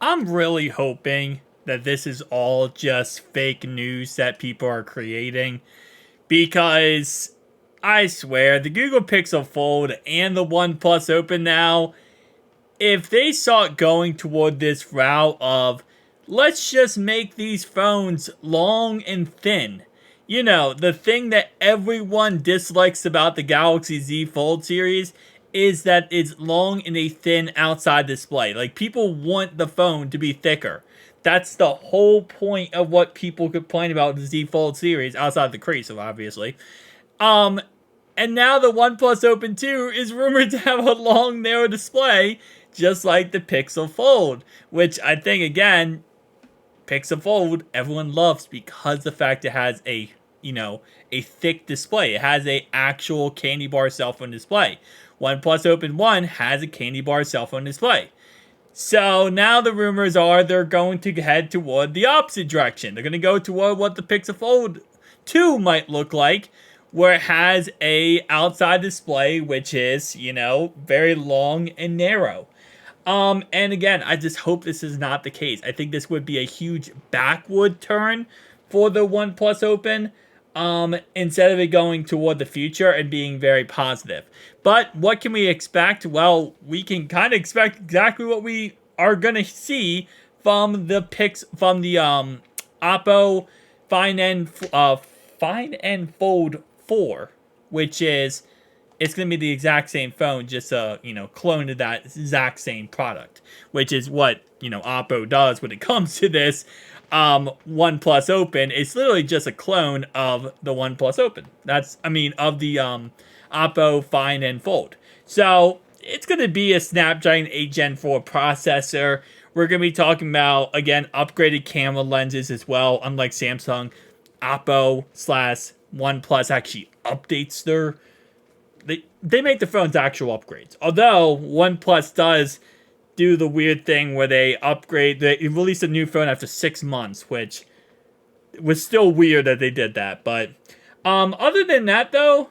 I'm really hoping that this is all just fake news that people are creating because I swear the Google Pixel Fold and the OnePlus Open now, if they start going toward this route of let's just make these phones long and thin. You know, the thing that everyone dislikes about the Galaxy Z Fold series is that it's long and a thin outside display. Like, people want the phone to be thicker. That's the whole point of what people complain about the Z Fold series, outside the crease, obviously. Um, and now the OnePlus Open 2 is rumored to have a long, narrow display, just like the Pixel Fold, which I think, again, Pixel Fold everyone loves because the fact it has a thick display. It has a actual candy bar cell phone display. OnePlus Open 1 has a candy bar cell phone display. So now the rumors are they're going to head toward the opposite direction. They're going to go toward what the Pixel Fold 2 might look like, where it has a outside display which is, very long and narrow. And again, I just hope this is not the case. I think this would be a huge backward turn for the OnePlus Open, instead of it going toward the future and being very positive. But what can we expect? Well, we can kind of expect exactly what we are gonna see from the Oppo Find N Fold 4, which is, it's going to be the exact same phone, just a, clone of that exact same product, which is what, Oppo does when it comes to this OnePlus Open. It's literally just a clone of the OnePlus Open. Of the Oppo Find N Fold. So, it's going to be a Snapdragon 8 Gen 4 processor. We're going to be talking about, again, upgraded camera lenses as well. Unlike Samsung, Oppo / OnePlus actually updates their... They make the phone's actual upgrades. Although, OnePlus does do the weird thing where they release a new phone after 6 months, which was still weird that they did that. But, other than that, though,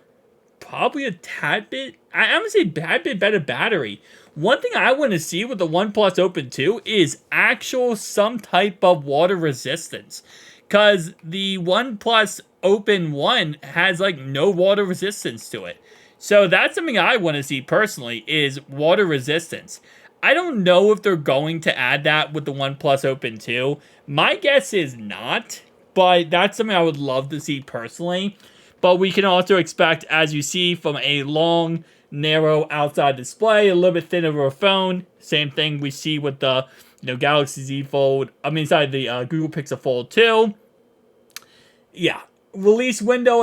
probably a tad bit, I'm going to say a tad bit better battery. One thing I want to see with the OnePlus Open 2 is some type of water resistance. Because the OnePlus Open 1 has, no water resistance to it. So that's something I want to see personally, is water resistance. I don't know if they're going to add that with the OnePlus Open 2. My guess is not, but that's something I would love to see personally. But we can also expect, as you see, from a long, narrow outside display, a little bit thinner of a phone. Same thing we see with the Galaxy Z Fold. The Google Pixel Fold 2. Yeah. Release window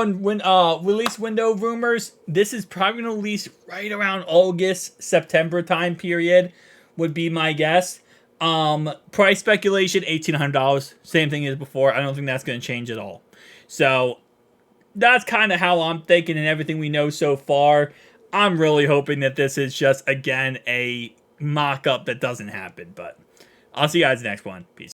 rumors. This is probably going to release right around August, September time period, would be my guess. Price speculation, $1,800. Same thing as before. I don't think that's going to change at all. So, that's kind of how I'm thinking and everything we know so far. I'm really hoping that this is just, again, a mock-up that doesn't happen. But I'll see you guys next one. Peace.